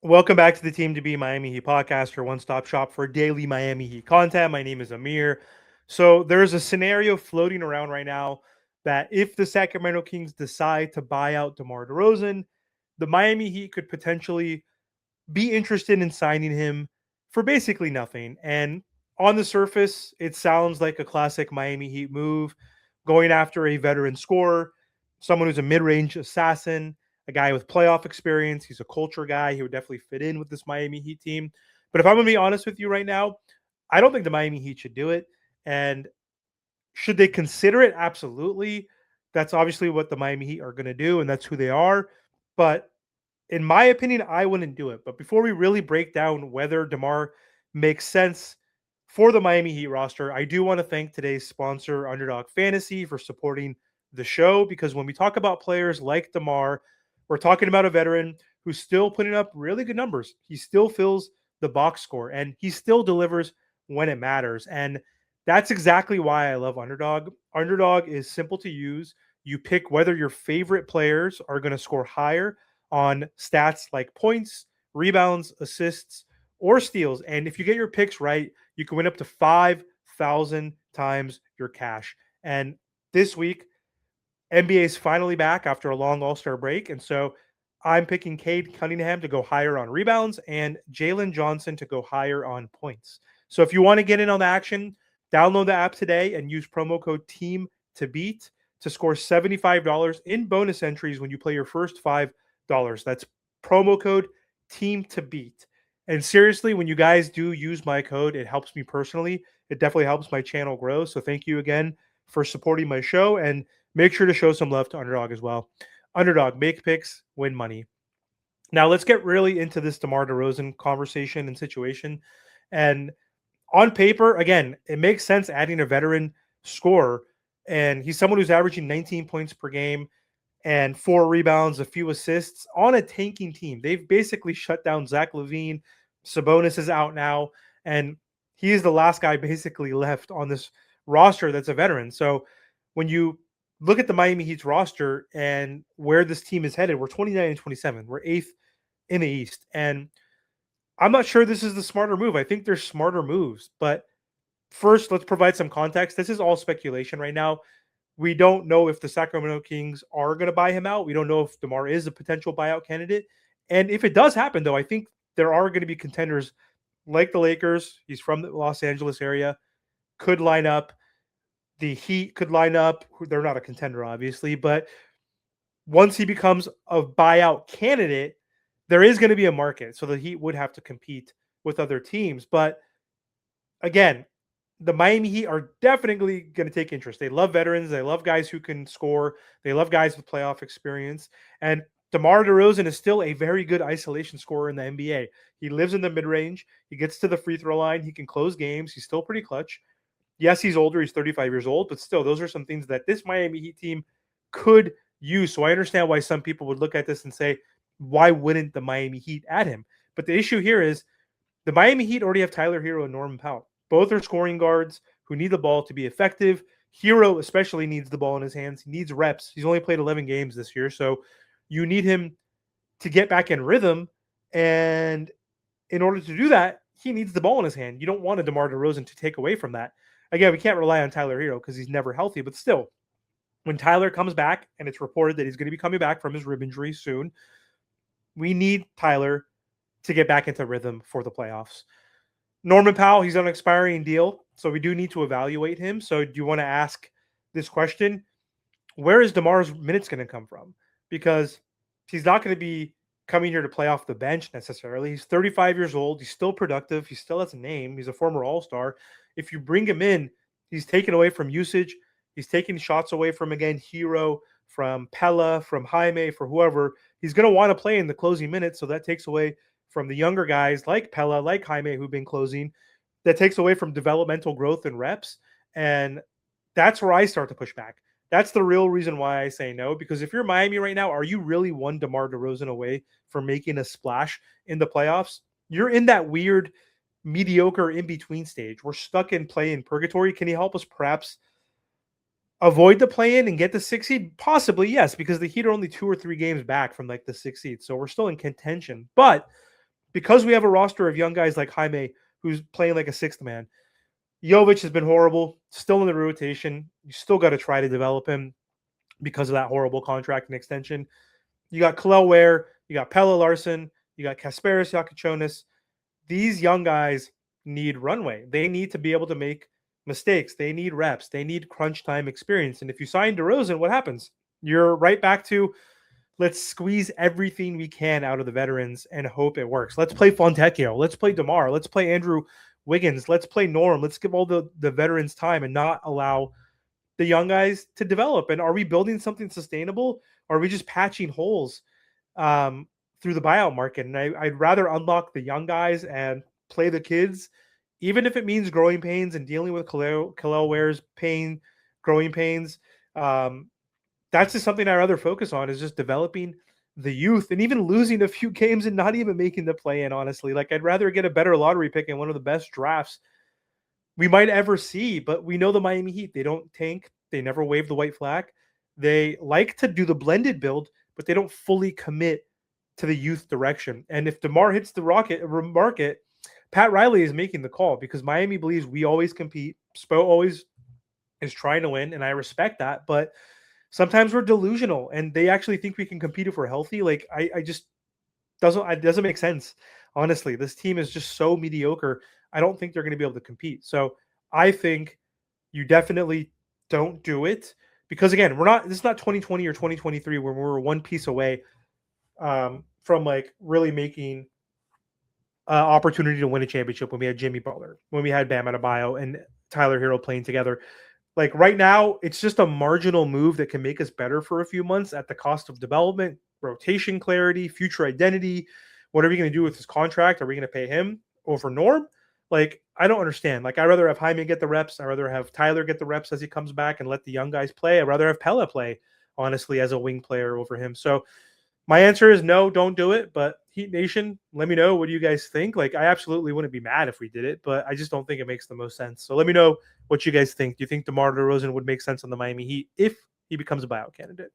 Welcome back to the Team to Be Miami Heat podcast, your one-stop shop for daily Miami Heat content. My name is Amir. So there's a scenario floating around right now that if the Sacramento Kings decide to buy out DeMar DeRozan, the Miami Heat could potentially be interested in signing him for basically nothing. And on the surface, it sounds like a classic Miami Heat move, going after a veteran scorer, someone who's a mid-range assassin, a guy with playoff experience. He's a culture guy. He would definitely fit in with this Miami Heat team. But if I'm going to be honest with you right now, I don't think the Miami Heat should do it. And should they consider it? Absolutely. That's obviously what the Miami Heat are going to do, and that's who they are. But in my opinion, I wouldn't do it. But before we really break down whether DeMar makes sense for the Miami Heat roster, I do want to thank today's sponsor, Underdog Fantasy, for supporting the show. Because when we talk about players like DeMar, we're talking about a veteran who's still putting up really good numbers. He still fills the box score and he still delivers when it matters. And that's exactly why I love Underdog. Underdog is simple to use. You pick whether your favorite players are going to score higher on stats like points, rebounds, assists, or steals. And if you get your picks right, you can win up to 5,000 times your cash. And this week, NBA is finally back after a long All-Star break. And so I'm picking Cade Cunningham to go higher on rebounds and Jalen Johnson to go higher on points. So if you want to get in on the action, download the app today and use promo code TEAM to beat to score $75 in bonus entries when you play your first $5. That's promo code TEAM to beat. And seriously, when you guys do use my code, it helps me personally. It definitely helps my channel grow. So thank you again for supporting my show, and make sure to show some love to Underdog as well. Underdog, make picks, win money. Now let's get really into this DeMar DeRozan conversation and situation. And on paper, again, it makes sense adding a veteran scorer, and he's someone who's averaging 19 points per game and 4 rebounds, a few assists on a tanking team. They've basically shut down Zach LaVine. Sabonis is out now, and he is the last guy basically left on this roster that's a veteran. So when you look at the Miami Heat's roster and where this team is headed, we're 29 and 27. We're eighth in the East. And I'm not sure this is the smarter move. I think there's smarter moves. But first, let's provide some context. This is all speculation right now. We don't know if the Sacramento Kings are going to buy him out. We don't know if DeMar is a potential buyout candidate. And if it does happen, though, I think there are going to be contenders like the Lakers. He's from the Los Angeles area, could line up. The Heat could line up. They're not a contender, obviously, but once he becomes a buyout candidate, there is going to be a market. So the Heat would have to compete with other teams. But again, the Miami Heat are definitely going to take interest. They love veterans. They love guys who can score. They love guys with playoff experience. And DeMar DeRozan is still a very good isolation scorer in the NBA. He lives in the mid-range. He gets to the free throw line. He can close games. He's still pretty clutch. Yes, he's older. He's 35 years old, but still, those are some things that this Miami Heat team could use. So I understand why some people would look at this and say, why wouldn't the Miami Heat add him? But the issue here is the Miami Heat already have Tyler Herro and Norman Powell. Both are scoring guards who need the ball to be effective. Herro especially needs the ball in his hands. He needs reps. He's only played 11 games this year, so you need him to get back in rhythm. And in order to do that, he needs the ball in his hand. You don't want a DeMar DeRozan to take away from that. Again, we can't rely on Tyler Herro because he's never healthy, but still, when Tyler comes back, and it's reported that he's going to be coming back from his rib injury soon, we need Tyler to get back into rhythm for the playoffs. Norman Powell, he's on an expiring deal, so we do need to evaluate him. So do you want to ask this question? Where is DeMar's minutes going to come from? Because he's not going to be coming here to play off the bench necessarily. He's 35 years old. He's still productive. He still has a name. He's a former All-Star. If you bring him in, he's taken away from usage. He's taking shots away from, again, Herro, from Pella, from Jaime, for whoever. He's going to want to play in the closing minutes, so that takes away from the younger guys like Pella, like Jaime, who've been closing. That takes away from developmental growth and reps. And that's where I start to push back. That's the real reason why I say no, because if you're Miami right now, are you really one DeMar DeRozan away from making a splash in the playoffs? You're in that weird, mediocre in-between stage. We're stuck in play-in purgatory. Can he help us perhaps avoid the play-in and get the 6 seed? Possibly, yes, because the Heat are only 2 or 3 games back from like the 6 seed. So we're still in contention. But because we have a roster of young guys like Jaime, who's playing like a sixth man. Jovic has been horrible, still in the rotation. You still got to try to develop him because of that horrible contract and extension. You got Kalel Ware, you got Pelle Larsson, you got Kasparis Yakuchonis. These young guys need runway. They need to be able to make mistakes. They need reps. They need crunch time experience. And if you sign DeRozan, what happens? You're right back to let's squeeze everything we can out of the veterans and hope it works. Let's play Fontecchio. Let's play DeMar. Let's play Andrew Wiggins. Let's play Norm. Let's give all the veterans time and not allow the young guys to develop. And are we building something sustainable? Or are we just patching holes through the buyout market? And I'd rather unlock the young guys and play the kids, even if it means growing pains and dealing with Kalel Ware's pain, growing pains. That's just something I'd rather focus on, is just developing the youth, and even losing a few games and not even making the play in, honestly. Like, I'd rather get a better lottery pick in one of the best drafts we might ever see. But we know the Miami Heat, they don't tank. They never wave the white flag. They like to do the blended build, but they don't fully commit to the youth direction. And if DeMar hits the market, Pat Riley is making the call, because Miami believes we always compete. Spo always is trying to win, and I respect that. But sometimes we're delusional, and they actually think we can compete if we're healthy. Like, I just it doesn't make sense. Honestly, this team is just so mediocre. I don't think they're going to be able to compete. So I think you definitely don't do it, because again, this is not 2020 or 2023 where we're one piece away from like really making opportunity to win a championship, when we had Jimmy Butler, when we had Bam Adebayo and Tyler Herro playing together. Like, right now, it's just a marginal move that can make us better for a few months at the cost of development, rotation clarity, future identity. What are we going to do with his contract? Are we going to pay him over Norm? Like, I don't understand. Like, I'd rather have Jaime get the reps. I'd rather have Tyler get the reps as he comes back and let the young guys play. I'd rather have Pelle play, honestly, as a wing player over him. So my answer is no, don't do it. But Heat Nation, let me know. What do you guys think? Like, I absolutely wouldn't be mad if we did it, but I just don't think it makes the most sense. So let me know what you guys think. Do you think DeMar DeRozan would make sense on the Miami Heat if he becomes a buyout candidate?